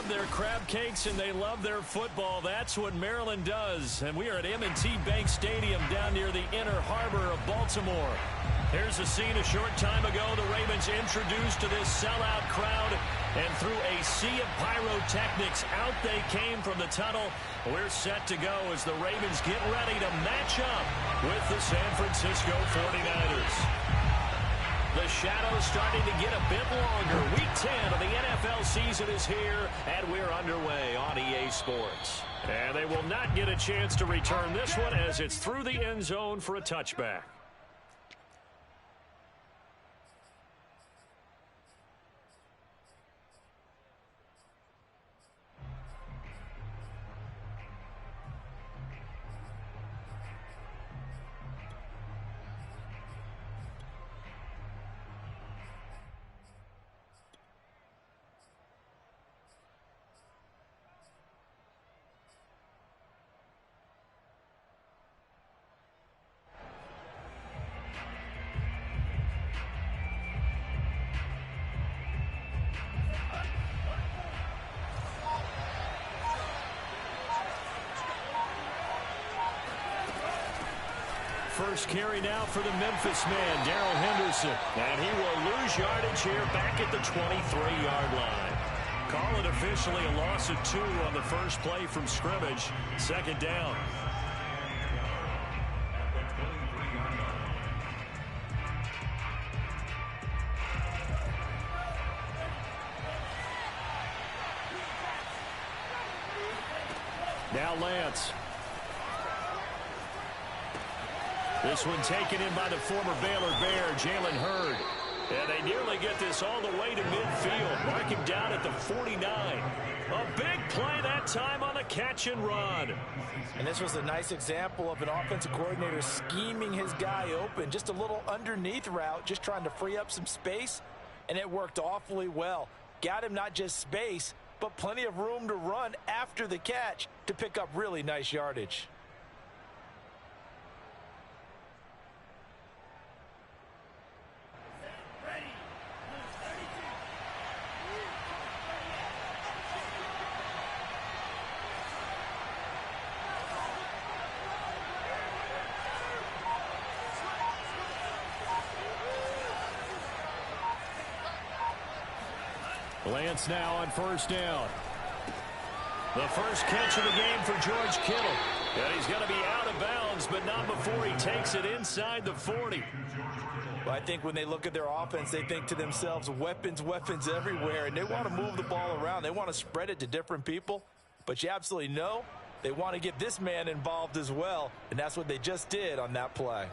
their crab cakes and they love their football. That's what Maryland does. And we are at M&T Bank Stadium down near the Inner Harbor of Baltimore. Here's a scene a short time ago. The Ravens introduced to this sellout crowd, and through a sea of pyrotechnics, out they came from the tunnel. We're set to go as the Ravens get ready to match up with the San Francisco 49ers. The shadow's starting to get a bit longer. Week 10 of the NFL season is here, and we're underway on EA Sports. And they will not get a chance to return this one as it's through the end zone for a touchback. First carry now for the Memphis man, Darrell Henderson. And he will lose yardage here back at the 23-yard line. Call it officially a loss of 2 on the first play from scrimmage. Second down. Now Lance. This one taken in by the former Baylor Bear, Jalen Hurd. And they nearly get this all the way to midfield. Mark him down at the 49. A big play that time on the catch and run. And this was a nice example of an offensive coordinator scheming his guy open. Just a little underneath route, just trying to free up some space. And it worked awfully well. Got him not just space, but plenty of room to run after the catch to pick up really nice yardage. Lance now on first down. The first catch of the game for George Kittle. And he's going to be out of bounds, but not before he takes it inside the 40. Well, I think when they look at their offense, they think to themselves, weapons, weapons everywhere, and they want to move the ball around. They want to spread it to different people, but you absolutely know they want to get this man involved as well, and that's what they just did on that play.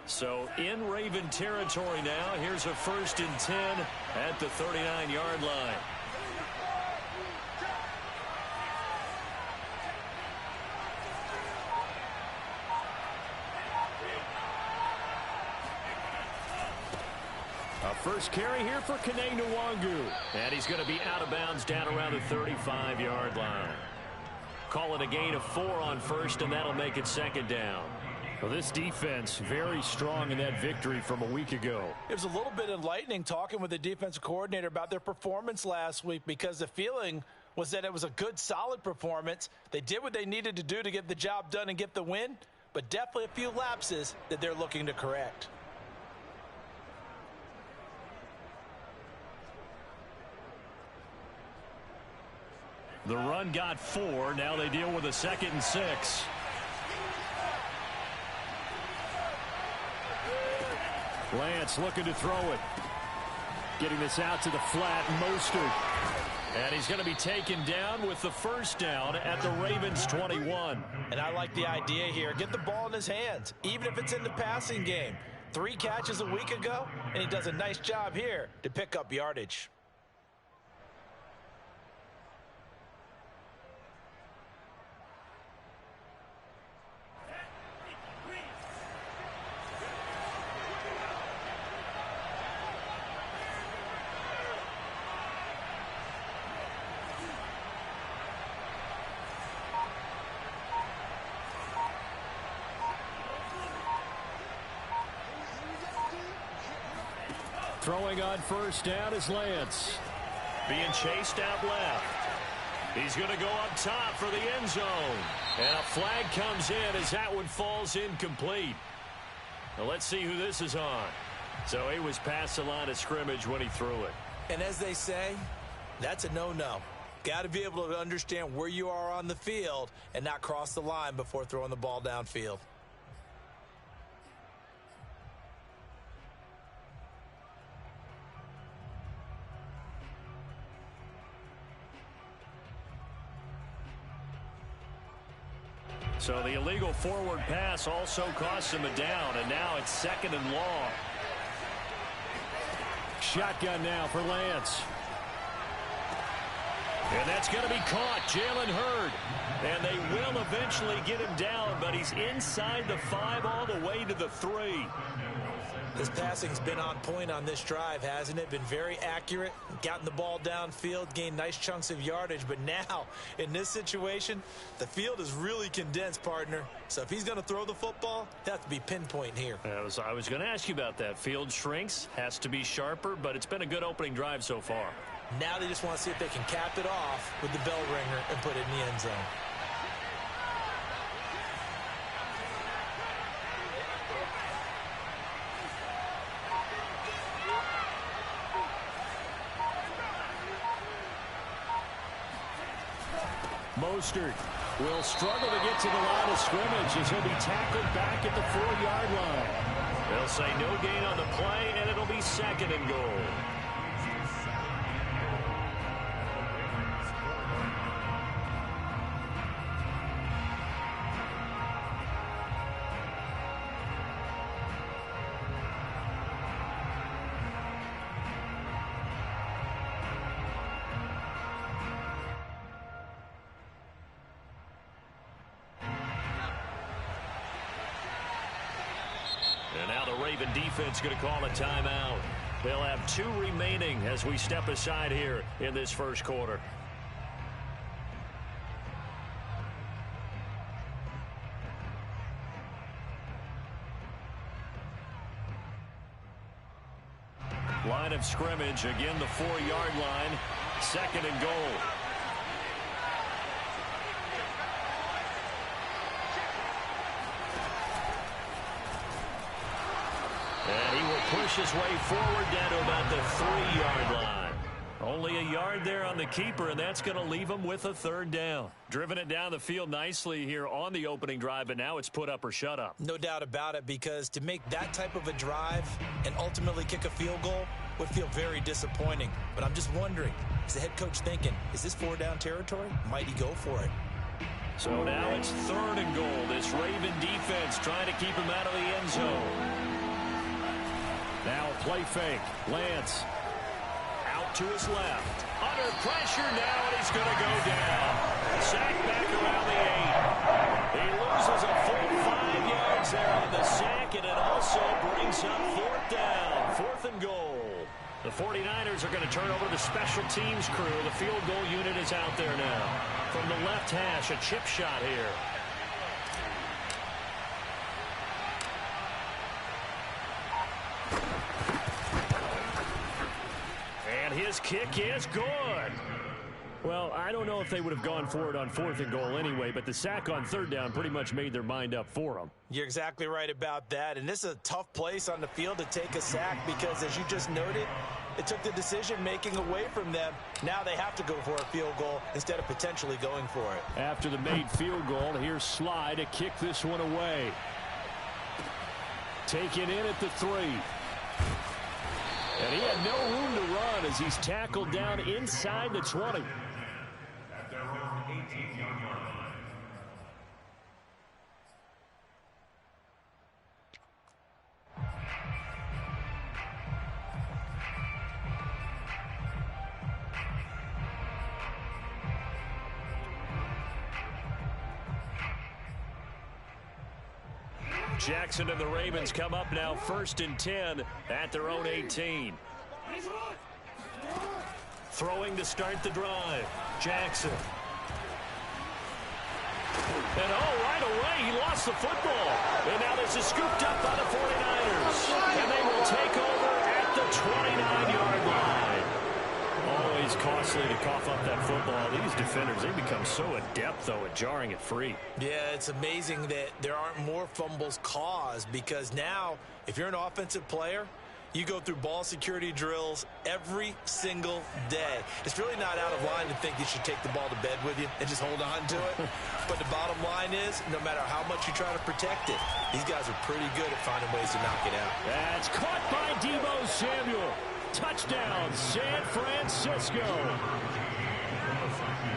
So in Raven territory now. Here's a 1st and 10 at the 39-yard line. A first carry here for Kene Nwangu. And he's going to be out of bounds down around the 35-yard line. Call it a gain of 4 on first, and that'll make it second down. Well, this defense very strong in that victory from a week ago. It was a little bit enlightening talking with the defensive coordinator about their performance last week, because the feeling was that it was a good, solid performance. They did what they needed to do to get the job done and get the win, but definitely a few lapses that they're looking to correct. The run got 4. Now they deal with a 2nd and 6. Lance looking to throw it. Getting this out to the flat, Mostert. And he's going to be taken down with the first down at the Ravens 21. And I like the idea here. Get the ball in his hands, even if it's in the passing game. 3 catches a week ago, and he does a nice job here to pick up yardage. Throwing on first down is Lance. being chased out left. He's going to go up top for the end zone. And a flag comes in as that one falls incomplete. Now let's see who this is on. So he was past the line of scrimmage when he threw it. And as they say, that's a no-no. Got to be able to understand where you are on the field and not cross the line before throwing the ball downfield. So the illegal forward pass also costs him a down, and now it's 2nd and long. Shotgun now for Lance. And that's going to be caught. Jalen Hurd. And they will eventually get him down, but he's inside the 5 all the way to the 3. His passing's been on point on this drive, hasn't it? Been very accurate, gotten the ball downfield, gained nice chunks of yardage. But now, in this situation, the field is really condensed, partner. So if he's going to throw the football, it has to be pinpoint here. I was going to ask you about that. Field shrinks, has to be sharper, but it's been a good opening drive so far. Now they just want to see if they can cap it off with the bell ringer and put it in the end zone. Mostert will struggle to get to the line of scrimmage as he'll be tackled back at the 4-yard line. They'll say no gain on the play, and it'll be 2nd and goal. And now the Raven defense going to call a timeout. They'll have 2 remaining as we step aside here in this first quarter. Line of scrimmage, again the 4-yard line, 2nd and goal. And he will push his way forward down to about the 3-yard line. Only a yard there on the keeper, and that's going to leave him with a 3rd down. Driven it down the field nicely here on the opening drive, but now it's put up or shut up. No doubt about it, because to make that type of a drive and ultimately kick a field goal would feel very disappointing. But I'm just wondering, is the head coach thinking, is this 4-down territory? Might he go for it? So now it's 3rd and goal. This Raven defense trying to keep him out of the end zone. Now a play fake. Lance out to his left. Under pressure now, and he's going to go down. Sack back around the 8. He loses a full 5 yards there on the sack, and it also brings up 4th down. 4th and goal. The 49ers are going to turn over the special teams crew. The field goal unit is out there now. From the left hash, a chip shot here. His kick is good. Well, I don't know if they would have gone for it on 4th and goal anyway, but the sack on 3rd down pretty much made their mind up for them. You're exactly right about that, and this is a tough place on the field to take a sack because, as you just noted, it took the decision-making away from them. Now they have to go for a field goal instead of potentially going for it. After the made field goal, here's Sly to kick this one away. Taken in at the 3. And he had no room to run as he's tackled down inside the 20. At their own 18-yard line. Jackson and the Ravens come up now 1st and 10 at their own 18. Throwing to start the drive. Jackson. And right away, he lost the football. And now this is scooped up by the 49ers. And they will take over at the 29-yard line. Always It's costly to cough up that football. These defenders, they become so adept, though, at jarring it free. Yeah, it's amazing that there aren't more fumbles caused, because now, if you're an offensive player, you go through ball security drills every single day. It's really not out of line to think you should take the ball to bed with you and just hold on to it. But the bottom line is, no matter how much you try to protect it, these guys are pretty good at finding ways to knock it out. That's caught by Deebo Samuel. Touchdown, San Francisco.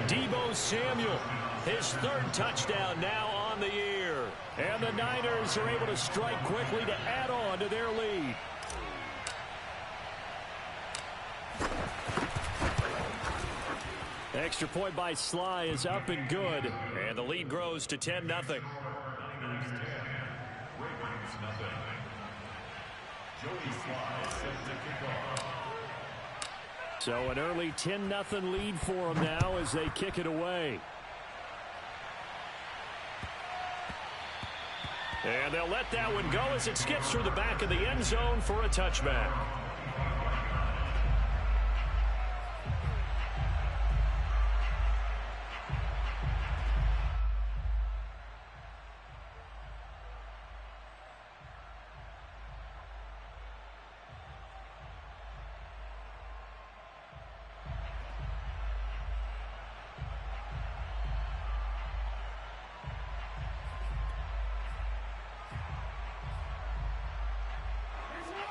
Deebo Samuel, his third touchdown now on the year. And the Niners are able to strike quickly to add on to their lead. Extra point by Sly is up and good. And the lead grows to 10-0. Ravens 10, nothing. Joey Sly set to kick off. So an early 10-0 lead for them now as they kick it away. And they'll let that one go as it skips through the back of the end zone for a touchback.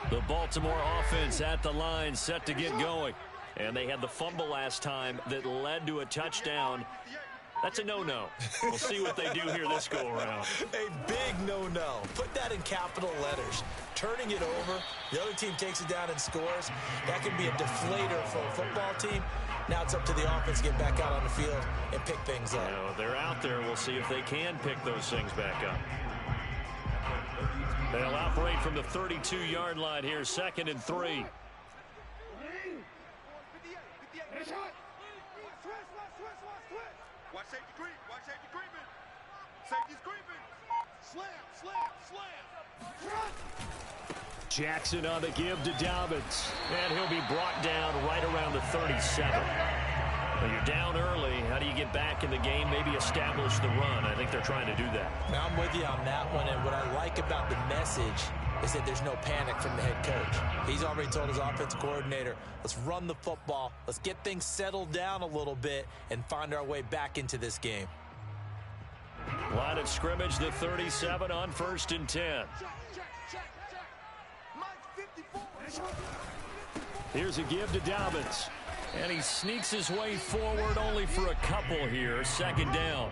The Baltimore offense at the line, set to get going. And they had the fumble last time that led to a touchdown. That's a no-no. We'll see what they do here this go-around. A big no-no. Put that in capital letters. Turning it over, the other team takes it down and scores. That can be a deflator for a football team. Now it's up to the offense to get back out on the field and pick things up. You know, they're out there. We'll see if they can pick those things back up. They'll operate from the 32-yard line here, 2nd and 3. Watch safety creep. Watch safety creeping. Safety's creeping. Slam. Jackson on the give to Dobbins. And he'll be brought down right around the 37. Well, you're down early. How do you get back in the game? Maybe establish the run. I think they're trying to do that. Now, I'm with you on that one, and what I like about the message is that there's no panic from the head coach. He's already told his offensive coordinator, let's run the football, let's get things settled down a little bit and find our way back into this game. Line of scrimmage, the 37 on 1st and 10. Here's a give to Dobbins. And he sneaks his way forward only for a couple here. 2nd down.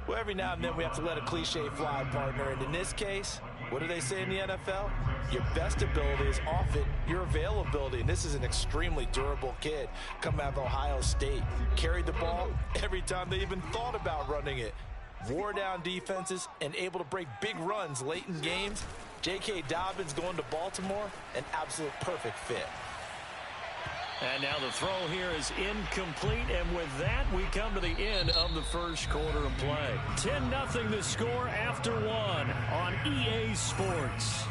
Well, every now and then we have to let a cliche fly, partner. And in this case, what do they say in the NFL? Your best ability is often your availability. And this is an extremely durable kid coming out of Ohio State. Carried the ball every time they even thought about running it. Wore down defenses and able to break big runs late in games. J.K. Dobbins going to Baltimore, an absolute perfect fit. And now the throw here is incomplete, and with that, we come to the end of the first quarter of play. 10-0 the score after 1 on EA Sports.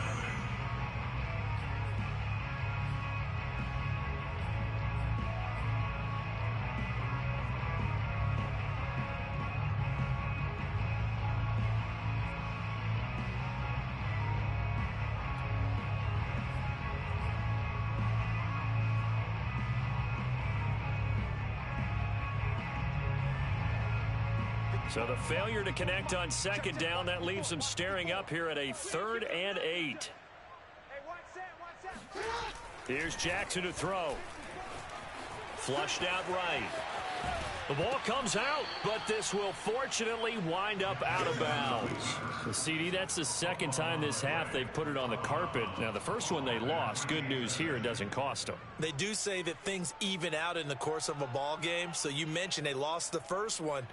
So the failure to connect on 2nd down, that leaves them staring up here at a 3rd and 8. Here's Jackson to throw. Flushed out right. The ball comes out, but this will fortunately wind up out of bounds. CD, that's the 2nd time this half they've put it on the carpet. Now, the first one they lost. Good news here, it doesn't cost them. They do say that things even out in the course of a ball game. So you mentioned they lost the first one.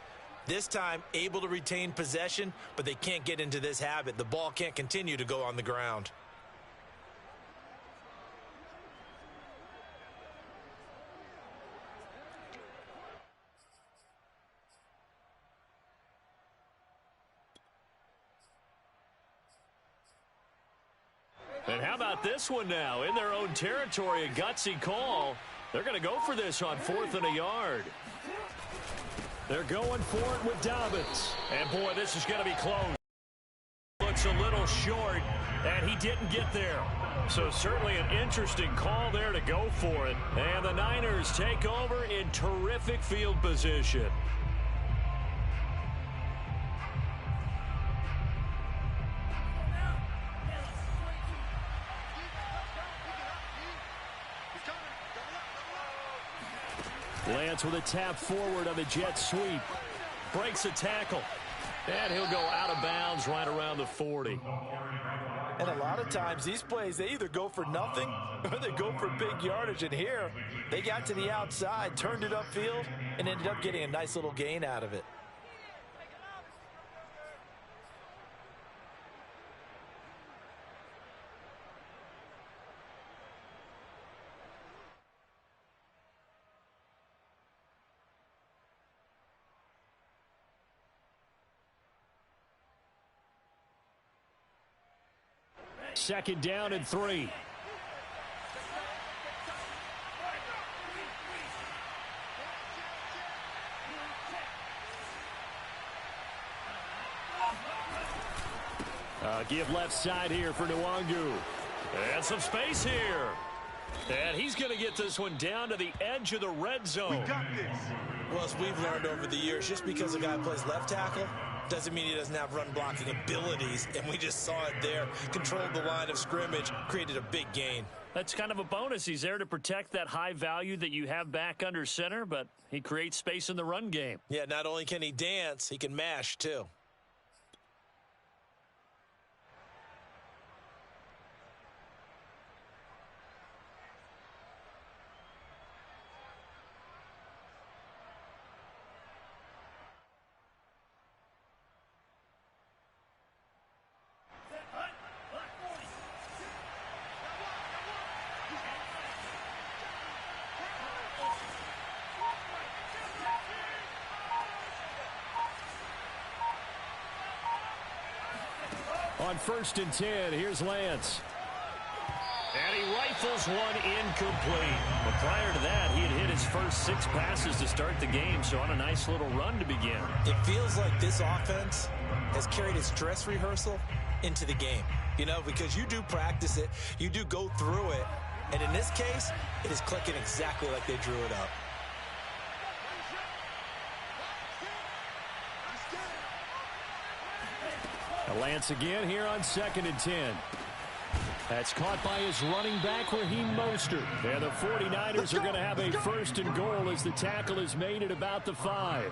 This time, able to retain possession, but they can't get into this habit. The ball can't continue to go on the ground. And how about this one now? In their own territory, a gutsy call. They're going to go for this on 4th and a yard. They're going for it with Dobbins. And, boy, this is going to be close. Looks a little short, and he didn't get there. So certainly an interesting call there to go for it. And the Niners take over in terrific field position. Lance with a tap forward on the jet sweep. Breaks a tackle. And he'll go out of bounds right around the 40. And a lot of times these plays, they either go for nothing or they go for big yardage. And here, they got to the outside, turned it upfield, and ended up getting a nice little gain out of it. Second down and 3. Give left side here for Nwangu. And some space here. And he's going to get this one down to the edge of the red zone. We got this. Well, as we've learned over the years, just because a guy plays left tackle doesn't mean he doesn't have run blocking abilities, and we just saw it there. Controlled the line of scrimmage, created a big gain. That's kind of a bonus. He's there to protect that high value that you have back under center, but he creates space in the run game. Yeah, not only can he dance, he can mash too. On 1st and 10, here's Lance. And he rifles one incomplete. But prior to that, he had hit his first 6 passes to start the game, so on a nice little run to begin. It feels like this offense has carried its dress rehearsal into the game. You know, because you do practice it, you do go through it, and in this case, it is clicking exactly like they drew it up. Lance again here on 2nd and 10. That's caught by his running back, Raheem Mostert. And the 49ers are going to have a 1st and goal as the tackle is made at about the 5.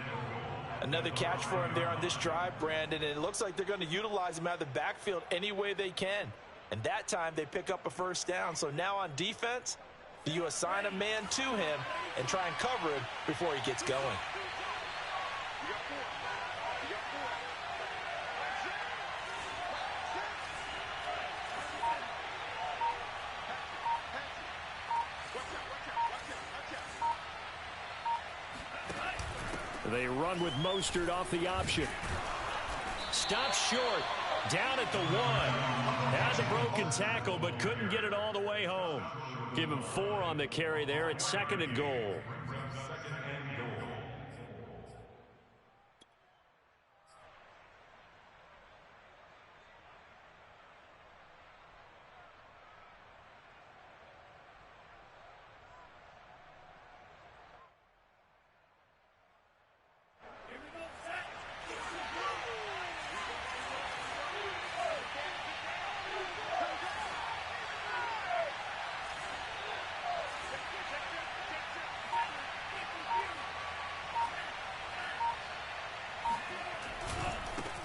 Another catch for him there on this drive, Brandon, and it looks like they're going to utilize him out of the backfield any way they can. And that time they pick up a 1st down. So now on defense, do you assign a man to him and try and cover him before he gets going? They run with Mostert off the option. Stops short. Down at the 1. Has a broken tackle, but couldn't get it all the way home. Give him 4 on the carry there at 2nd and goal.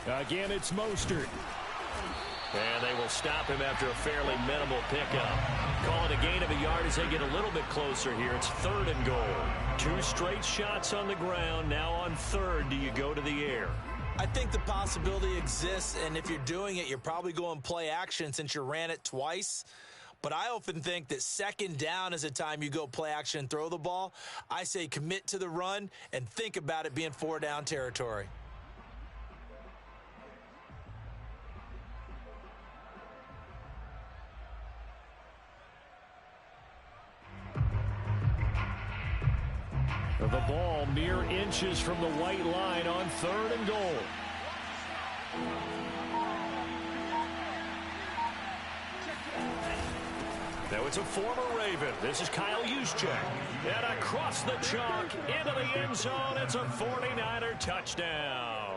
Again, it's Mostert. And they will stop him after a fairly minimal pickup. Call it a gain of a yard as they get a little bit closer here. It's 3rd and goal. 2 straight shots on the ground. Now on 3rd, do you go to the air? I think the possibility exists, and if you're doing it, you're probably going play action since you ran it twice. But I often think that 2nd down is a time you go play action and throw the ball. I say commit to the run and think about it being 4-down territory. The ball mere inches from the white line on 3rd and goal. Now it's a former Raven. This is Kyle Juszczyk. And across the chalk into the end zone. It's a 49er touchdown.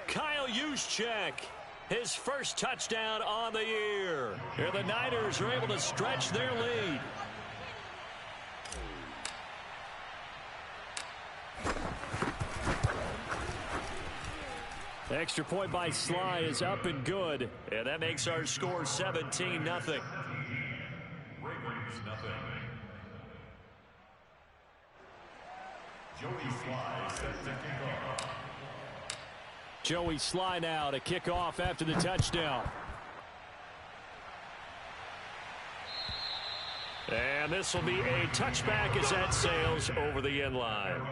Kyle Juszczyk, his first touchdown on the year. Here the Niners are able to stretch their lead. Extra point by Sly is up and good. And that makes our score 17-0. Ravens, nothing. Joey Sly set to kick off. Joey Sly now to kick off after the touchdown. And this will be a touchback as that sails over the end line.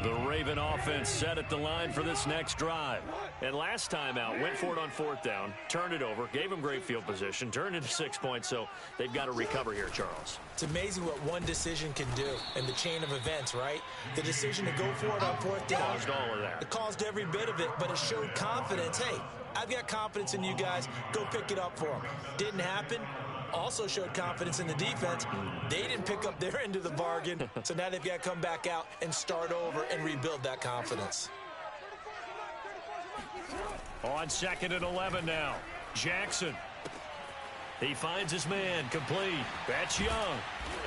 The Raven offense set at the line for this next drive. And last time out, went for it on 4th down, turned it over, gave them great field position, turned it to 6 points, so they've got to recover here, Charles. It's amazing what one decision can do in the chain of events, right? The decision to go for it on 4th down. Caused all of that. It caused every bit of it, but it showed confidence. Hey, I've got confidence in you guys. Go pick it up for them. Didn't happen. Also showed confidence in the defense. They didn't pick up their end of the bargain, so now they've got to come back out and start over and rebuild that confidence. On 2nd and 11 now. Jackson. He finds his man, complete. That's Young.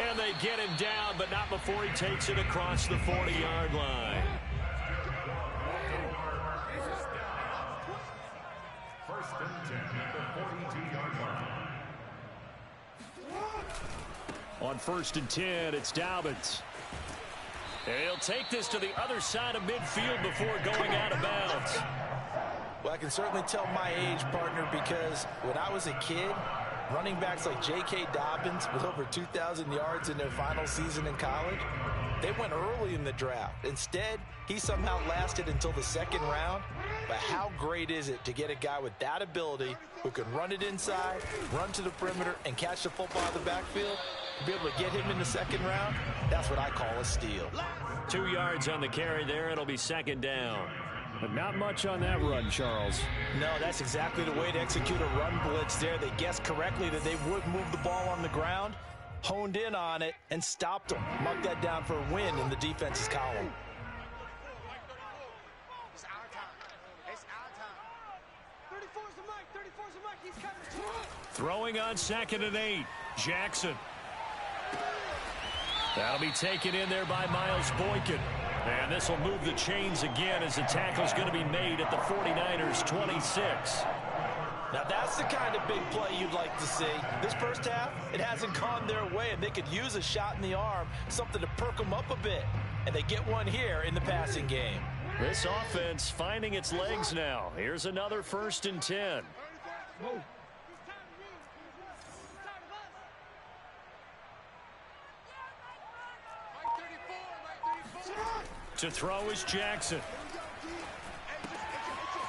And they get him down, but not before he takes it across the 40-yard line. First and 10 at the 42-yard line. On 1st and 10, it's Dobbins. And he'll take this to the other side of midfield before going out of bounds. Well, I can certainly tell my age, partner, because when I was a kid, running backs like J.K. Dobbins with over 2,000 yards in their final season in college, they went early in the draft. Instead, he somehow lasted until the second round. But how great is it to get a guy with that ability who can run it inside, run to the perimeter, and catch the football in the backfield? To be able to get him in the second round, that's what I call a steal. 2 yards on the carry there. It'll be second down. But not much on that run, Charles. No, that's exactly the way to execute a run blitz there. They guessed correctly that they would move the ball on the ground, honed in on it, and stopped them. Mark that down for a win in the defense's column. It's our time. It's our time. 34's the mic. 34's the mic. He's coming. Throwing on 2nd and 8. Jackson. That'll be taken in there by Miles Boykin. And this will move the chains again as the tackle's going to be made at the 49ers' 26. Now that's the kind of big play you'd like to see. This first half, it hasn't gone their way, and they could use a shot in the arm, something to perk them up a bit. And they get one here in the passing game. This offense finding its legs now. Here's another 1st and 10. Whoa. To throw is Jackson.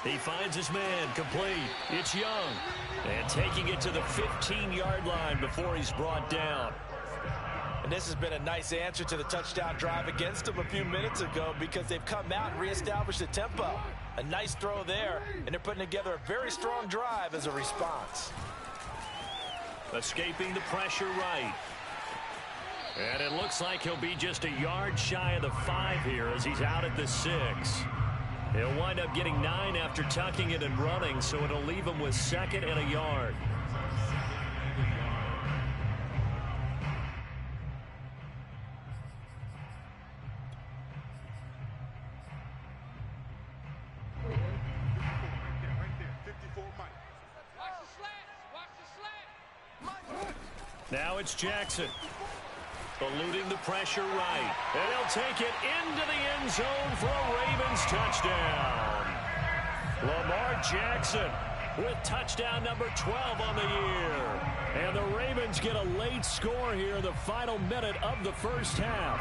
He finds his man, complete. It's Young. And taking it to the 15-yard line before he's brought down. And this has been a nice answer to the touchdown drive against them a few minutes ago because they've come out and reestablished the tempo. A nice throw there, and they're putting together a very strong drive as a response. Escaping the pressure right. And it looks like he'll be just a yard shy of the 5 here as he's out at the 6. He'll wind up getting 9 after tucking it and running, so it'll leave him with 2nd and a yard. Now it's Jackson. Eluding the pressure right. And he'll take it into the end zone for a Ravens touchdown. Lamar Jackson with touchdown number 12 on the year. And the Ravens get a late score here in the final minute of the first half.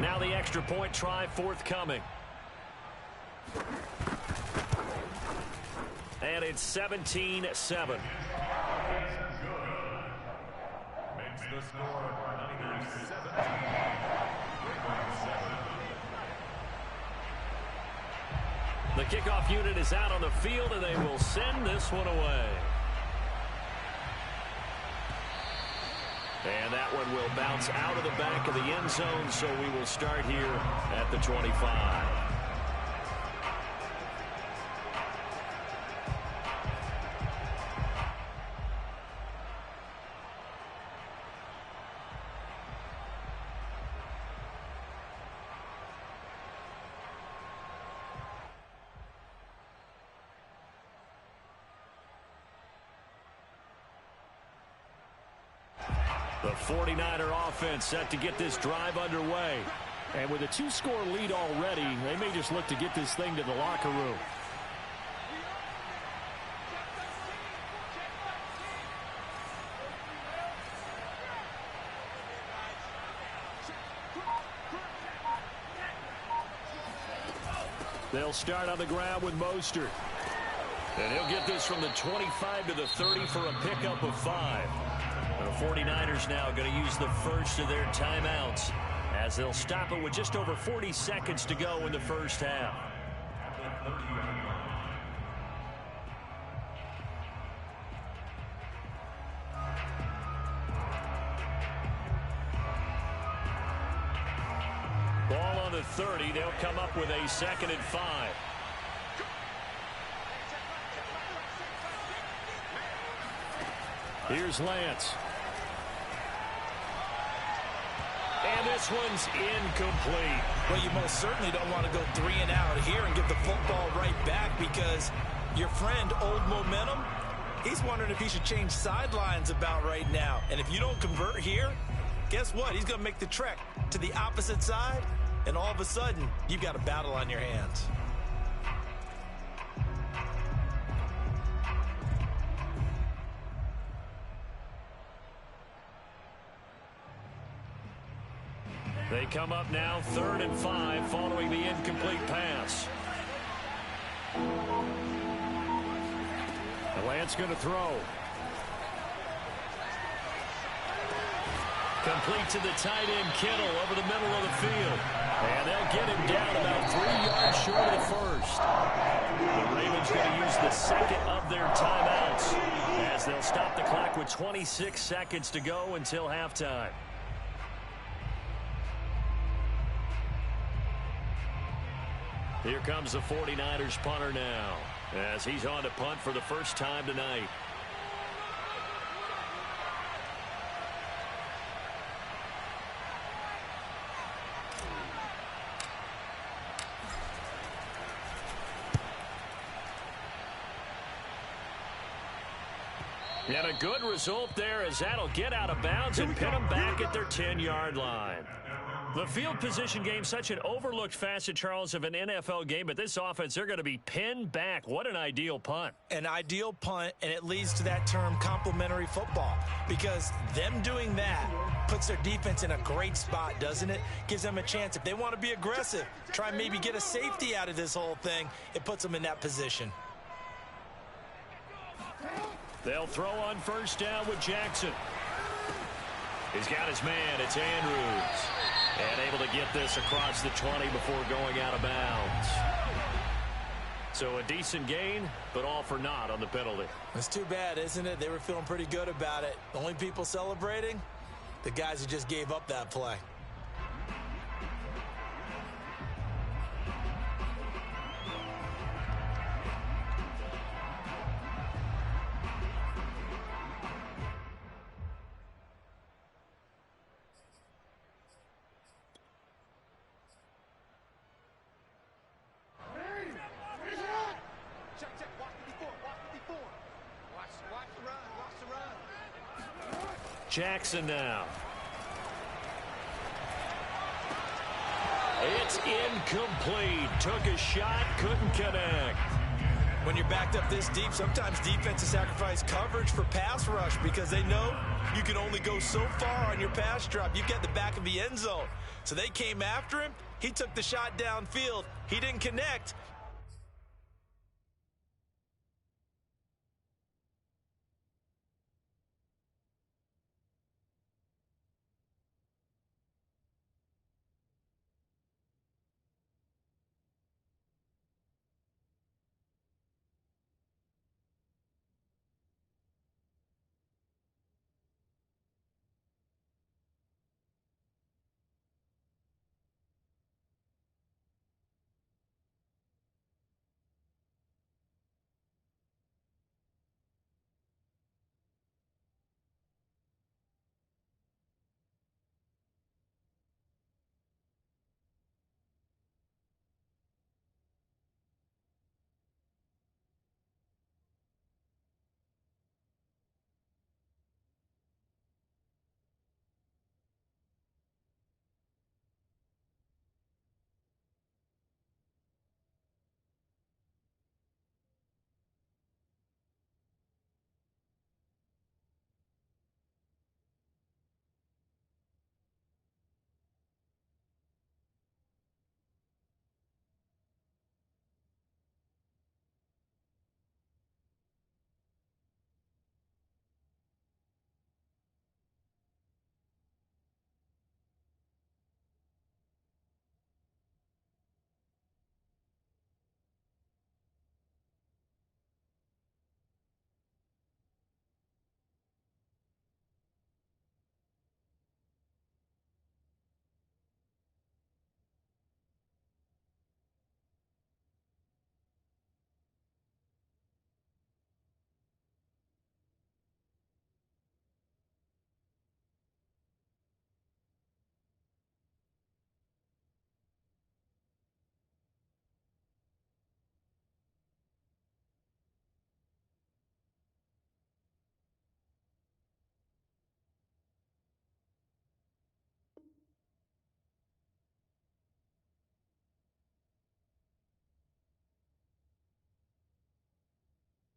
Now the extra point try forthcoming. And it's 17-7. Makes the score 97. The kickoff unit is out on the field, and they will send this one away. And that one will bounce out of the back of the end zone, so we will start here at the 25. The 49er offense set to get this drive underway. And with a 2-score lead already, they may just look to get this thing to the locker room. They'll start on the ground with Mostert. And he'll get this from the 25 to the 30 for a pickup of 5. The 49ers now going to use the first of their timeouts as they'll stop it with just over 40 seconds to go in the first half. Ball on the 30. They'll come up with a 2nd and 5. Here's Lance. And this one's incomplete. Well, you most certainly don't want to go 3 and out here and give the football right back because your friend, Old Momentum, he's wondering if he should change sidelines about right now. And if you don't convert here, guess what? He's going to make the trek to the opposite side, and all of a sudden, you've got a battle on your hands. They come up now 3rd and 5 following the incomplete pass. The Lance going to throw. Complete to the tight end Kittle over the middle of the field. And they'll get him down about 3 yards short of the first. The Ravens going to use the second of their timeouts as they'll stop the clock with 26 seconds to go until halftime. Here comes the 49ers punter now as he's on to punt for the first time tonight. And a good result there as that'll get out of bounds and pin them back at their 10-yard line. The field position game, such an overlooked facet, Charles, of an NFL game, but this offense, they're going to be pinned back. What an ideal punt. An ideal punt, and it leads to that term complementary football, because them doing that puts their defense in a great spot, doesn't it? Gives them a chance. If they want to be aggressive, try and maybe get a safety out of this whole thing, it puts them in that position. They'll throw on first down with Jackson. He's got his man. It's Andrews. And able to get this across the 20 before going out of bounds. So a decent gain, but all for naught on the penalty. It's too bad, isn't it? They were feeling pretty good about it. The only people celebrating, the guys who just gave up that play. Jackson now. It's incomplete. Took a shot, couldn't connect. When you're backed up this deep, sometimes defenses sacrifice coverage for pass rush because they know you can only go so far on your pass drop. You get the back of the end zone. So they came after him. He took the shot downfield. He didn't connect.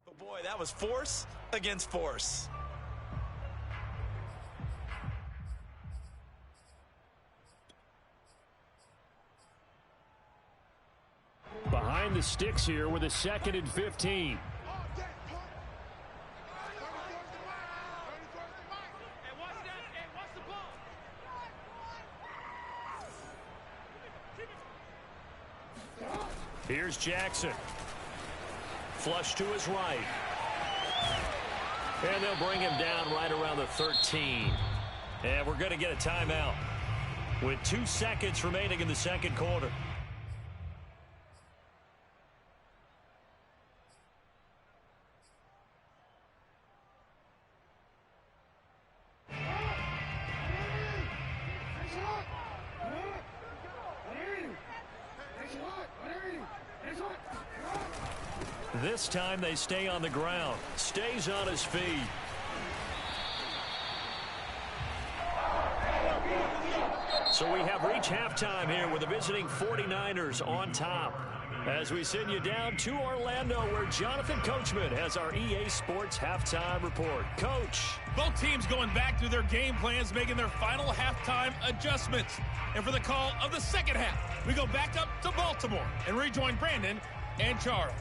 Oh boy, that was force against force. Behind the sticks here with a 2nd and 15. Here's Jackson. Flush to his right. And they'll bring him down right around the 13. And we're going to get a timeout with 2 seconds remaining in the second quarter. This time they stay on the ground. Stays on his feet. So we have reached halftime here with the visiting 49ers on top. As we send you down to Orlando, where Jonathan Coachman has our EA Sports halftime report. Coach. Both teams going back through their game plans, making their final halftime adjustments. And for the call of the second half, we go back up to Baltimore and rejoin Brandon and Charles.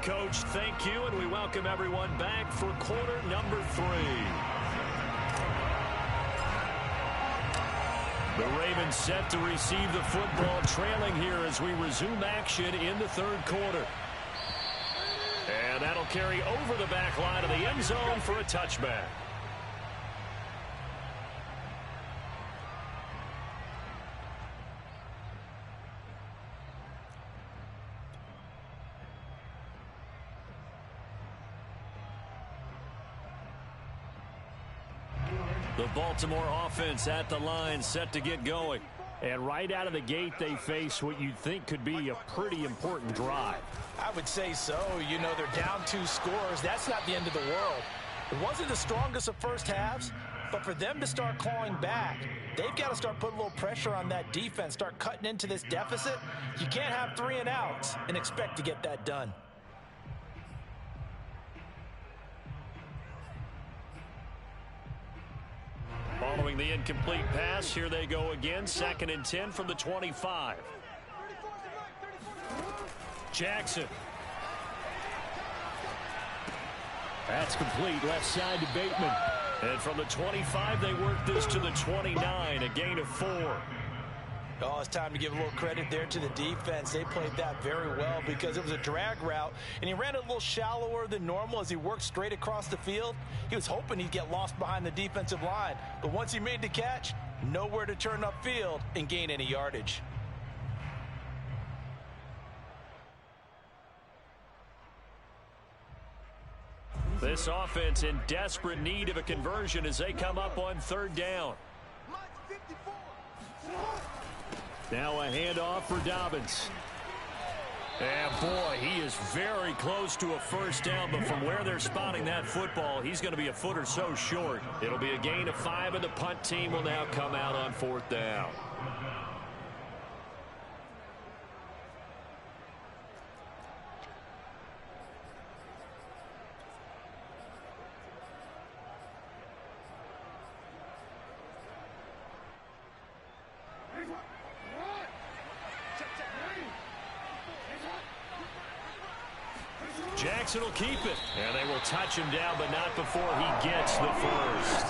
Coach, thank you, and we welcome everyone back for quarter number 3. The Ravens set to receive the football, trailing here as we resume action in the third quarter. And that'll carry over the back line of the end zone for a touchback. The Baltimore offense at the line, set to get going. And right out of the gate, they face what you'd think could be a pretty important drive. I would say so. You know, they're down 2 scores. That's not the end of the world. It wasn't the strongest of first halves, but for them to start clawing back, they've got to start putting a little pressure on that defense, start cutting into this deficit. You can't have 3 and outs and expect to get that done. Following the incomplete pass, here they go again. 2nd and 10 from the 25. Jackson. That's complete, left side to Bateman. And from the 25, they work this to the 29, a gain of 4. Oh, it's time to give a little credit there to the defense. They played that very well because it was a drag route, and he ran it a little shallower than normal as he worked straight across the field. He was hoping he'd get lost behind the defensive line, but once he made the catch, nowhere to turn upfield and gain any yardage. This offense in desperate need of a conversion as they come up on 3rd down. Now a handoff for Dobbins. And boy, he is very close to a first down, but from where they're spotting that football, he's going to be a foot or so short. It'll be a gain of 5, and the punt team will now come out on 4th down. Jackson will keep it, and they will touch him down, but not before he gets the first.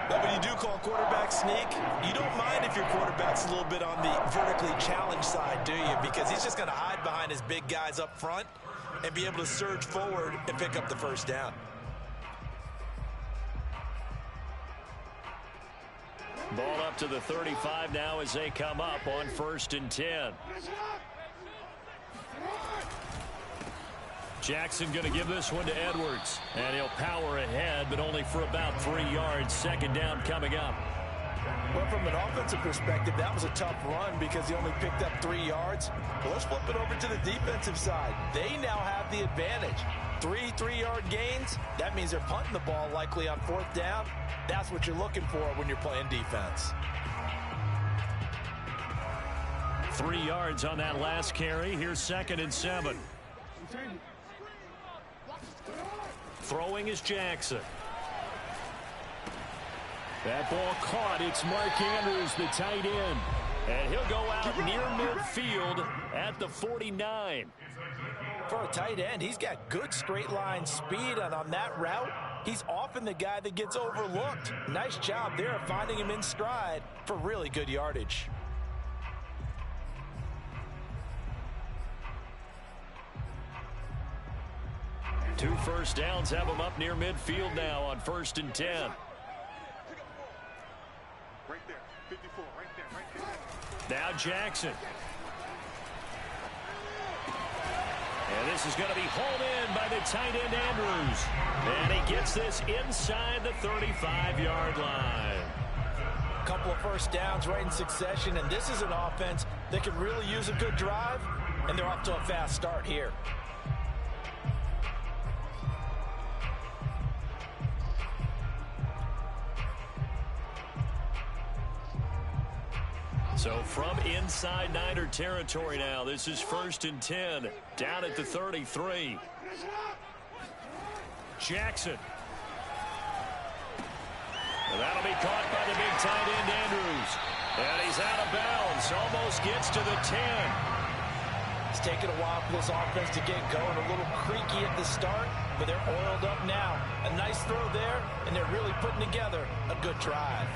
But when you do call quarterback sneak, you don't mind if your quarterback's a little bit on the vertically challenged side, do you? Because he's just going to hide behind his big guys up front and be able to surge forward and pick up the first down. Ball up to the 35 now as they come up on 1st and 10. Jackson going to give this one to Edwards, and he'll power ahead, but only for about 3 yards. 2nd down coming up. Well, from an offensive perspective, that was a tough run because he only picked up 3 yards. Well, let's flip it over to the defensive side. They now have the advantage. 3 3-yard gains, that means they're punting the ball likely on 4th down. That's what you're looking for when you're playing defense. 3 yards on that last carry. Here's 2nd and 7. Throwing is Jackson. That ball caught. It's Mark Andrews, the tight end. And he'll go out near midfield at the 49. For a tight end, he's got good straight line speed, and on that route, he's often the guy that gets overlooked. Nice job there of finding him in stride for really good yardage. Two first downs have him up near midfield now on 1st and 10. Right there, 54, right there. Now Jackson. And this is going to be hauled in by the tight end Andrews. And he gets this inside the 35-yard line. A couple of first downs right in succession, and this is an offense that could really use a good drive, and they're off to a fast start here. So from inside Niner territory now, this is 1st and 10, down at the 33. Jackson. And that'll be caught by the big tight end Andrews. And he's out of bounds, almost gets to the 10. It's taken a while for this offense to get going, a little creaky at the start, but they're oiled up now. A nice throw there, and they're really putting together a good drive.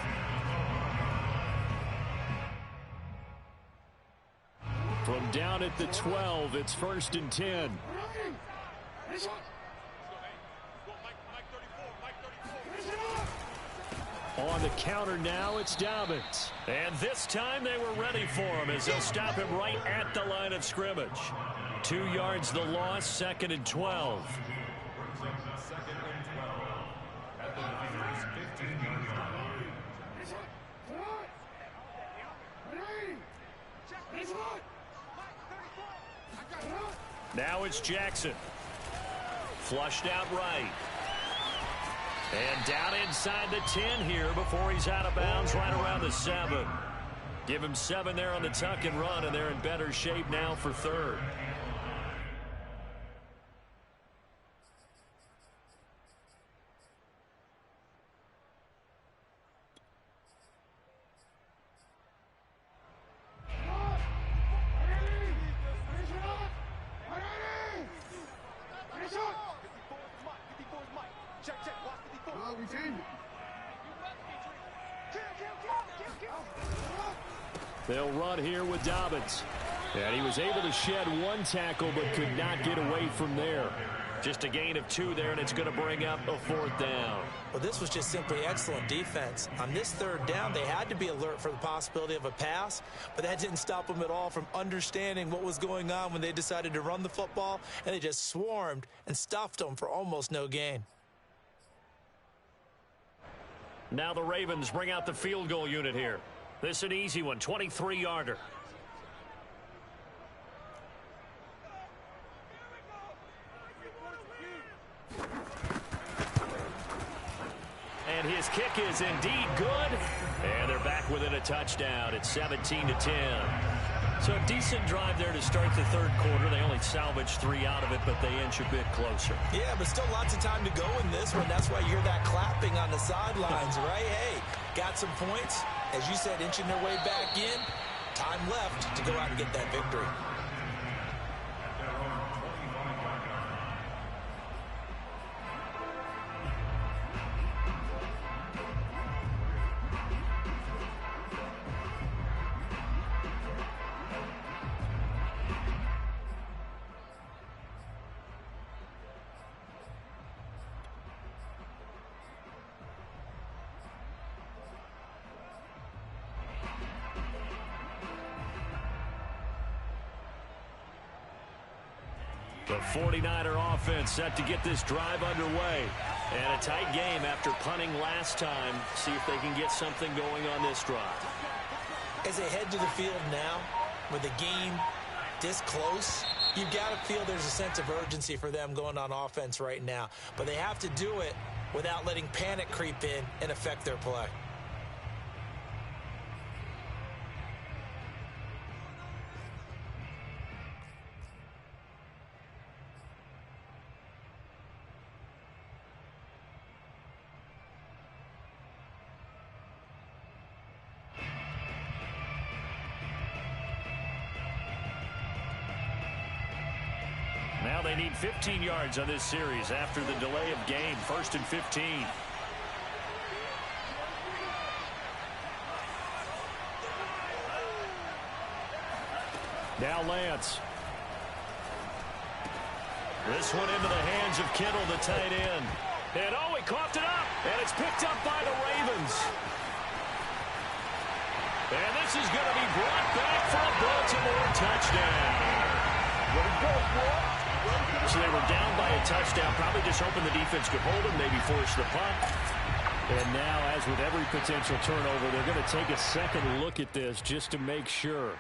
From down at the 12, it's 1st and 10. On the counter now, it's Dobbins. And this time they were ready for him as they'll stop him right at the line of scrimmage. 2 yards the loss, 2nd and 12. Now it's Jackson. Flushed out right. And down inside the 10 here before he's out of bounds right around the 7. Give him 7 there on the tuck and run, and they're in better shape now for 3rd. They'll run here with Dobbins. And he was able to shed 1 tackle but could not get away from there. Just a gain of 2 there, and it's going to bring up a 4th down. Well, this was just simply excellent defense. On this 3rd down, they had to be alert for the possibility of a pass, but that didn't stop them at all from understanding what was going on when they decided to run the football, and they just swarmed and stuffed them for almost no gain. Now the Ravens bring out the field goal unit here. This is an easy one, 23-yarder. And his kick is indeed good. And they're back within a touchdown. It's 17-10. So a decent drive there to start the 3rd quarter. They only salvaged 3 out of it, but they inch a bit closer. Yeah, but still lots of time to go in this one. That's why you hear that clapping on the sidelines, right? Hey, got some points. As you said, inching their way back in. Time left to go out and get that victory. The 49er offense set to get this drive underway. And a tight game after punting last time. See if they can get something going on this drive. As they head to the field now, with the game this close, you've got to feel there's a sense of urgency for them going on offense right now. But they have to do it without letting panic creep in and affect their play. they need 15 yards on this series after the delay of game. 1st and 15. Now Lance. This one into the hands of Kittle, the tight end. And oh, he coughed it up. And it's picked up by the Ravens. And this is going to be brought back for a Baltimore touchdown. So they were down by a touchdown. Probably just hoping the defense could hold them, maybe force the punt. And now, as with every potential turnover, they're going to take a second look at this just to make sure.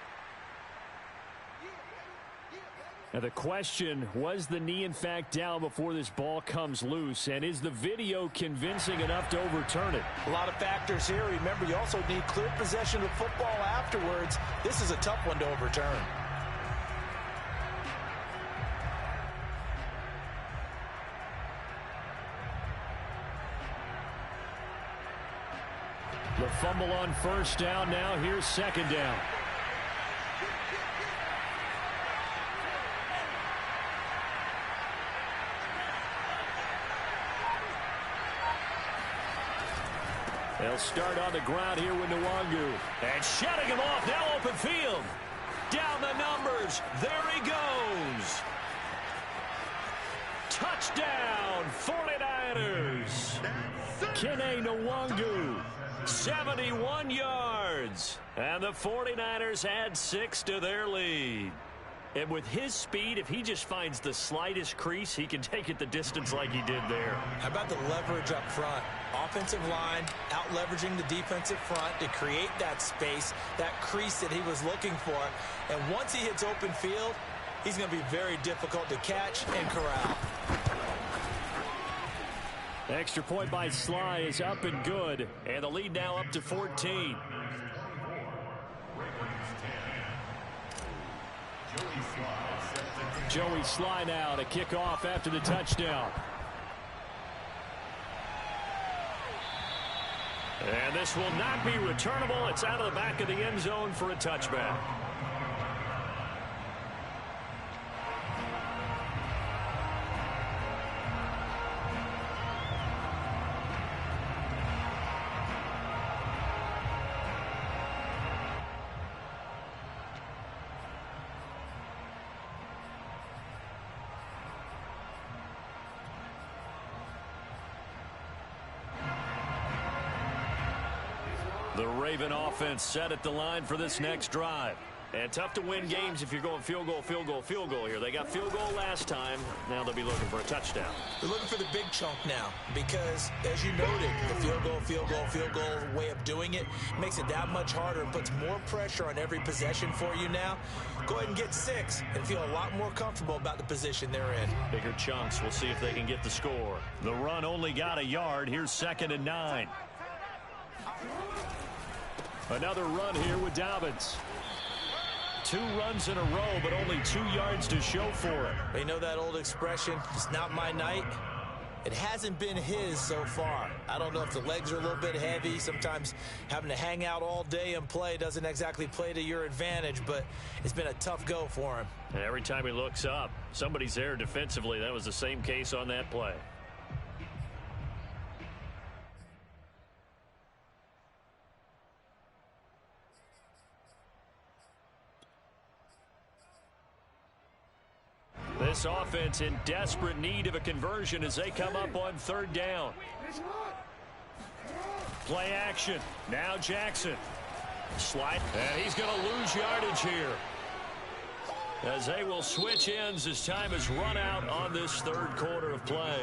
Now the question, was the knee in fact down before this ball comes loose? And is the video convincing enough to overturn it? A lot of factors here. Remember, you also need clear possession of the football afterwards. This is a tough one to overturn. The fumble on 1st down. Now here's 2nd down. They'll start on the ground here with Nwangu. And shutting him off. Now open field. Down the numbers. There he goes. Touchdown, 49ers. Kene Nwangu, 71 yards. And the 49ers add 6 to their lead. And with his speed, if he just finds the slightest crease, he can take it the distance like he did there. How about the leverage up front? Offensive line out-leveraging the defensive front to create that space, that crease that he was looking for. And once he hits open field, he's going to be very difficult to catch and corral. Extra point by Sly is up and good. And the lead now up to 14. Joey Sly now to kick off after the touchdown. And this will not be returnable. It's out of the back of the end zone for a touchback. The Raven offense set at the line for this next drive. And tough to win games if you're going field goal, field goal, field goal here. They got field goal last time. Now they'll be looking for a touchdown. They're looking for the big chunk now because, as you noted, the field goal, field goal, field goal way of doing it makes it that much harder and puts more pressure on every possession for you now. Go ahead and get 6 and feel a lot more comfortable about the position they're in. Bigger chunks. We'll see if they can get the score. The run only got a yard. Here's 2nd and 9. Another run here with Dobbins. 2 runs in a row, but only 2 yards to show for it. You know that old expression, it's not my night? It hasn't been his so far. I don't know if the legs are a little bit heavy. Sometimes having to hang out all day and play doesn't exactly play to your advantage, but it's been a tough go for him. And every time he looks up, somebody's there defensively. That was the same case on that play. This offense in desperate need of a conversion as they come up on 3rd down. Play action. Now Jackson. Slide. And he's going to lose yardage here. As they will switch ends as time has run out on this 3rd quarter of play.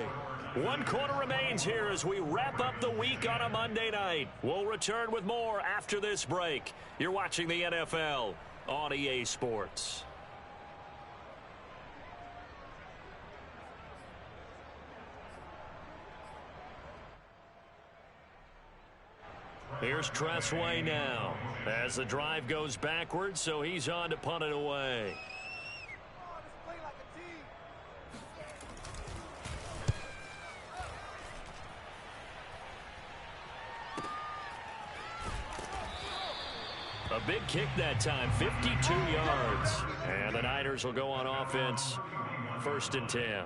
1 quarter remains here as we wrap up the week on a Monday night. We'll return with more after this break. You're watching the NFL on EA Sports. Here's Tressway now as the drive goes backwards, so he's on to punt it away. A big kick that time, 52 yards. And the Niners will go on offense, 1st and 10.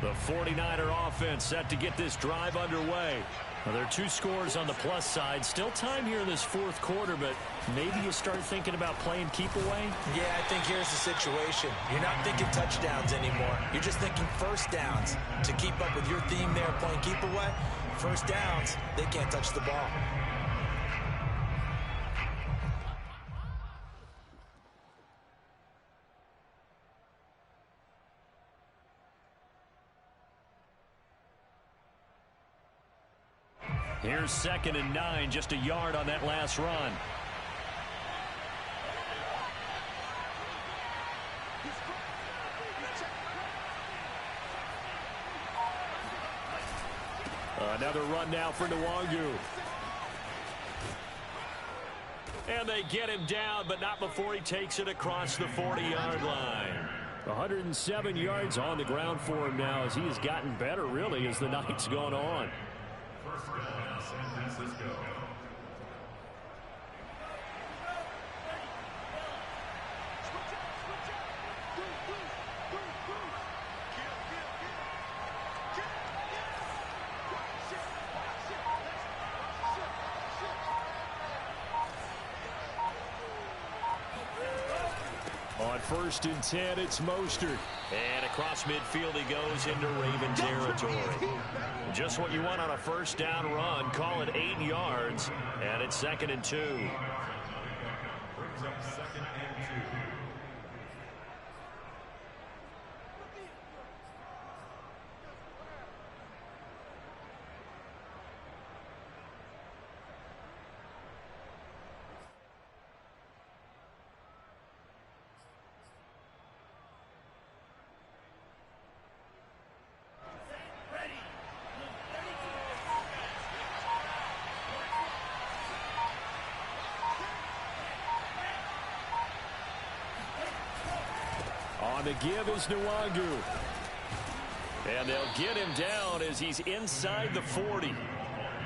The 49er offense set to get this drive underway. Well, there are 2 scores on the plus side. Still time here in this 4th quarter, but maybe you start thinking about playing keep away? Yeah, I think here's the situation. You're not thinking touchdowns anymore. You're just thinking first downs. To keep up with your theme there, playing keep away, first downs, they can't touch the ball. Here's 2nd and 9, just a yard on that last run. Another run now for Nwangu. And they get him down, but not before he takes it across the 40-yard line. 107 yards on the ground for him now as he has gotten better, really, as the night's gone on. First down, San Francisco. On 1st and 10, it's Mostert. And across midfield he goes into Raven territory. Just what you want on a first down run. Call it 8 yards. And it's 2nd and 2. Brings up 2nd and 2. On the give is Nwangu. And they'll get him down as he's inside the 40.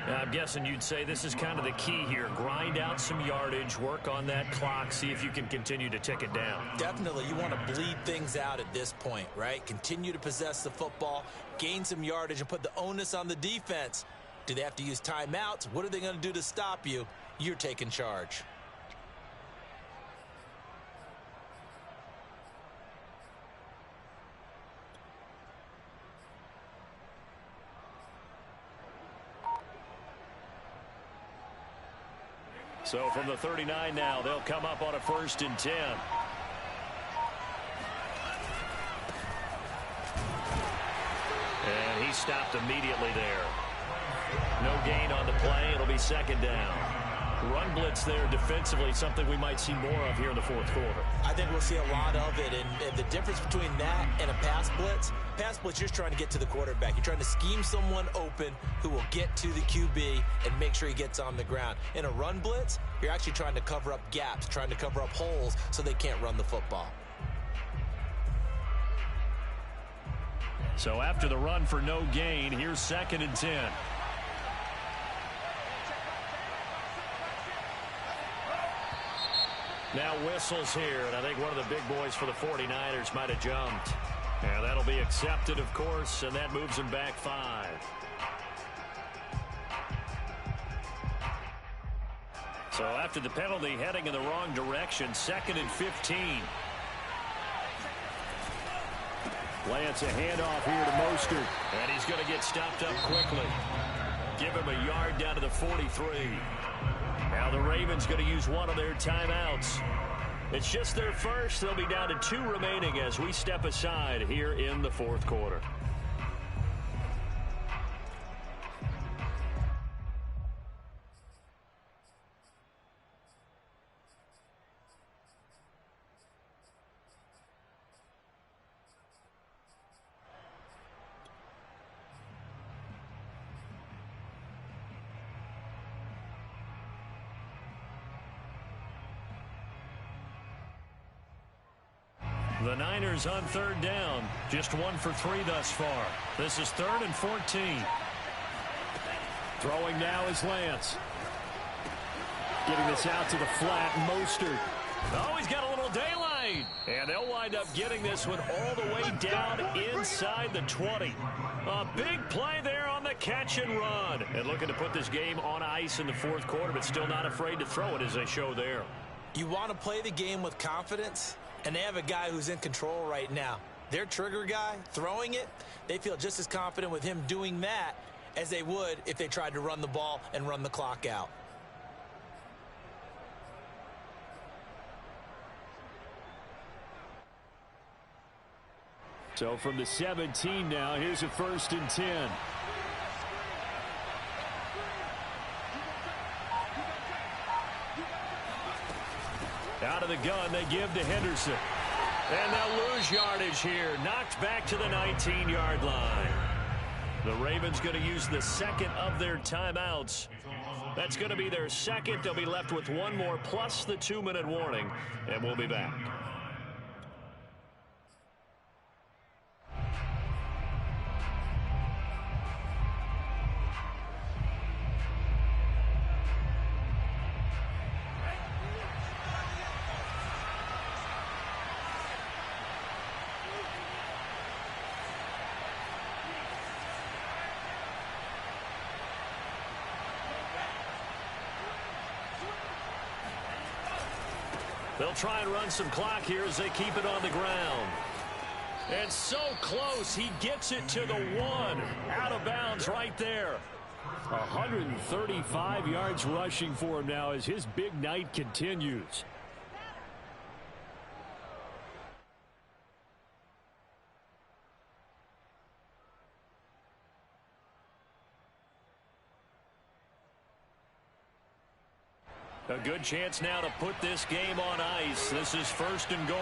Now, I'm guessing you'd say this is kind of the key here. Grind out some yardage, work on that clock, see if you can continue to tick it down. Definitely. You want to bleed things out at this point, right? Continue to possess the football, gain some yardage, and put the onus on the defense. Do they have to use timeouts? What are they going to do to stop you? You're taking charge. So from the 39 now, they'll come up on a 1st and 10. And he stopped immediately there. No gain on the play. It'll be 2nd down. Run blitz there defensively, something we might see more of here in the 4th quarter. I think we'll see a lot of it, and the difference between that and a pass blitz, you're just trying to get to the quarterback. You're trying to scheme someone open who will get to the QB and make sure he gets on the ground. In a run blitz, you're actually trying to cover up gaps, trying to cover up holes so they can't run the football. So after the run for no gain, here's 2nd and 10. Now whistles here, and I think one of the big boys for the 49ers might have jumped. And that'll be accepted, of course, and that moves him back 5. So after the penalty, heading in the wrong direction, 2nd and 15. Lance, a handoff here to Mostert. And he's going to get stopped up quickly. Give him a yard down to the 43. Now the Ravens going to use one of their timeouts. It's just their first. They'll be down to 2 remaining as we step aside here in the 4th quarter. The Niners on third down. Just 1 for 3 thus far. This is 3rd and 14. Throwing now is Lance. Getting this out to the flat. Mostert. Oh, he's got a little daylight. And they'll wind up getting this one all the way down inside the 20. A big play there on the catch and run. And looking to put this game on ice in the 4th quarter, but still not afraid to throw it as they show there. You want to play the game with confidence, and they have a guy who's in control right now. Their trigger guy, throwing it, they feel just as confident with him doing that as they would if they tried to run the ball and run the clock out. So from the 17 now, here's a 1st and 10. Out of the gun, they give to Henderson. And they'll lose yardage here. Knocked back to the 19-yard line. The Ravens going to use the 2nd of their timeouts. That's going to be their 2nd. They'll be left with 1 more plus the 2-minute warning. And we'll be back. They'll try and run some clock here as they keep it on the ground. And so close, he gets it to the 1. Out of bounds right there. 135 yards rushing for him now as his big night continues. A good chance now to put this game on ice. This is 1st and goal.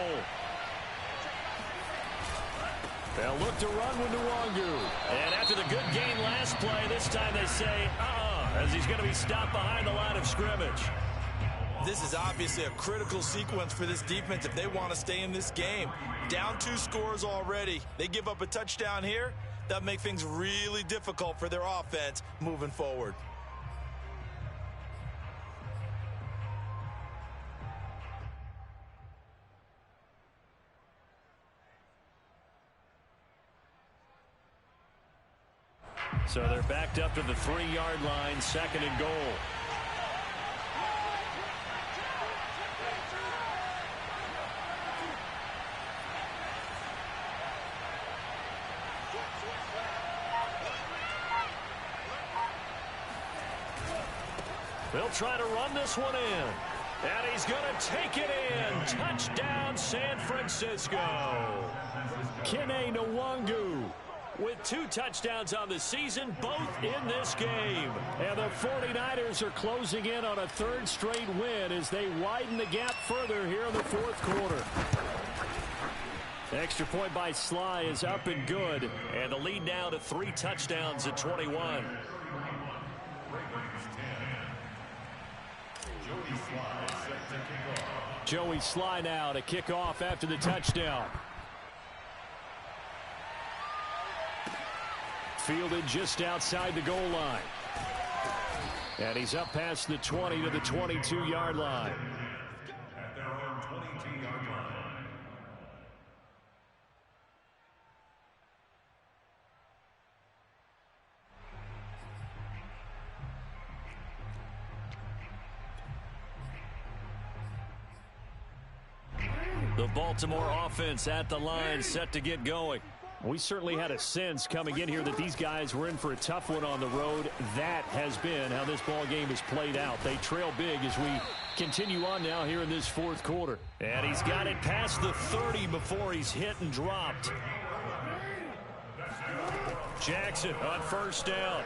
They'll look to run with Nwangu. And after the good gain last play, this time they say, as he's going to be stopped behind the line of scrimmage. This is obviously a critical sequence for this defense if they want to stay in this game. Down 2 scores already. They give up a touchdown here. That'll make things really difficult for their offense moving forward. So they're backed up to the 3-yard line, 2nd and goal. They'll try to run this one in. And he's going to take it in. Touchdown, San Francisco. Kene Nwangu with 2 touchdowns on the season, both in this game. And the 49ers are closing in on a 3rd straight win as they widen the gap further here in the 4th quarter. Extra point by Sly is up and good. And the lead now to 3 touchdowns at 21. Joey Sly now to kick off after the touchdown. Fielded just outside the goal line. And he's up past the 20 to the 22-yard line. At their own 22-yard line. The Baltimore offense at the line, set to get going. We certainly had a sense coming in here that these guys were in for a tough one on the road. That has been how this ball game has played out. They trail big as we continue on now here in this 4th quarter. And he's got it past the 30 before he's hit and dropped. Jackson on 1st down.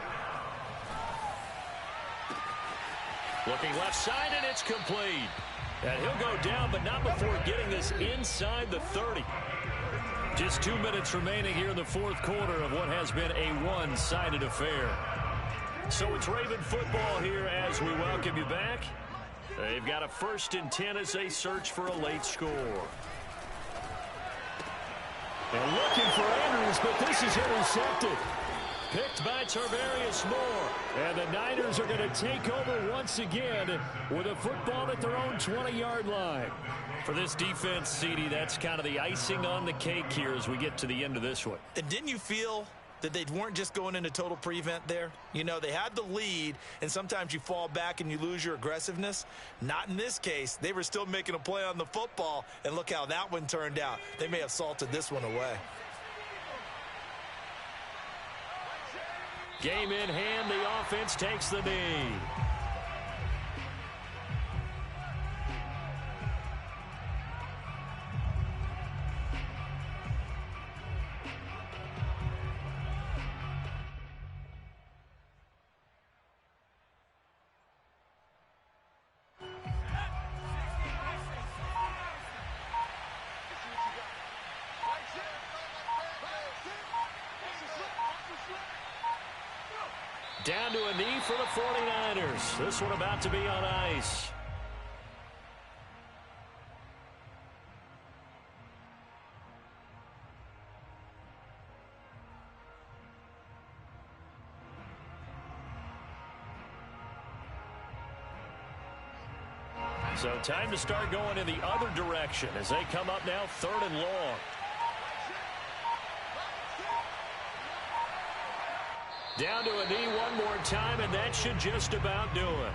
Looking left side, and it's complete. And he'll go down, but not before getting this inside the 30. Just 2 minutes remaining here in the 4th quarter of what has been a one-sided affair. So it's Raven football here as we welcome you back. They've got a 1st and 10 as they search for a late score. And looking for Andrews, but this is intercepted. Picked by Tarvarius Moore. And the Niners are going to take over once again with a football at their own 20-yard line. For this defense, CD, that's kind of the icing on the cake here as we get to the end of this one. And didn't you feel that they weren't just going into total prevent there? You know, they had the lead, and sometimes you fall back and you lose your aggressiveness. Not in this case. They were still making a play on the football, and look how that one turned out. They may have salted this one away. Game in hand, the offense takes the knee. Down to a knee for the 49ers. This one about to be on ice. So time to start going in the other direction as they come up now 3rd and long. Down to a knee one more time, and that should just about do it.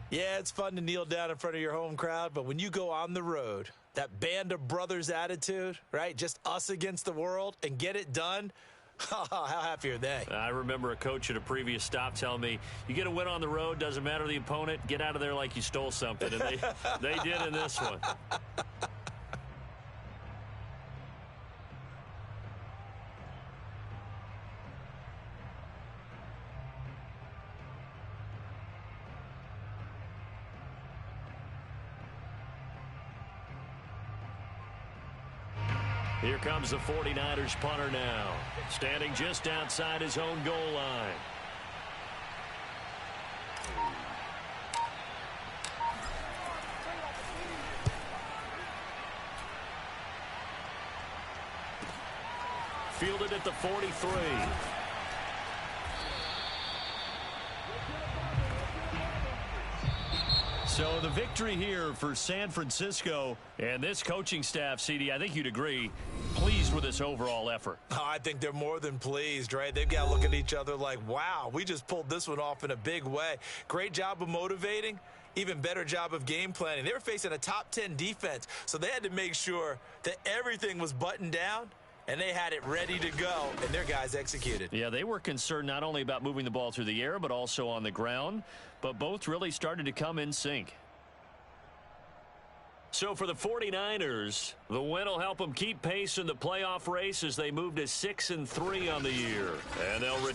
Yeah, it's fun to kneel down in front of your home crowd, but when you go on the road, that band of brothers attitude, right, just us against the world, and get it done, how happy are they? I remember a coach at a previous stop telling me, you get a win on the road, doesn't matter the opponent, get out of there like you stole something, and they did in this one. Here comes the 49ers punter now, standing just outside his own goal line. Fielded at the 43. So the victory here for San Francisco and this coaching staff, CD, I think you'd agree, pleased with this overall effort. Oh, I think they're more than pleased, right? They've got to look at each other like, wow, we just pulled this one off in a big way. Great job of motivating, even better job of game planning. They were facing a top 10 defense, so they had to make sure that everything was buttoned down, and they had it ready to go, and their guys executed. Yeah, they were concerned not only about moving the ball through the air, but also on the ground, but both really started to come in sync. So for the 49ers, the win will help them keep pace in the playoff race as they move to 6-3 on the year. And they'll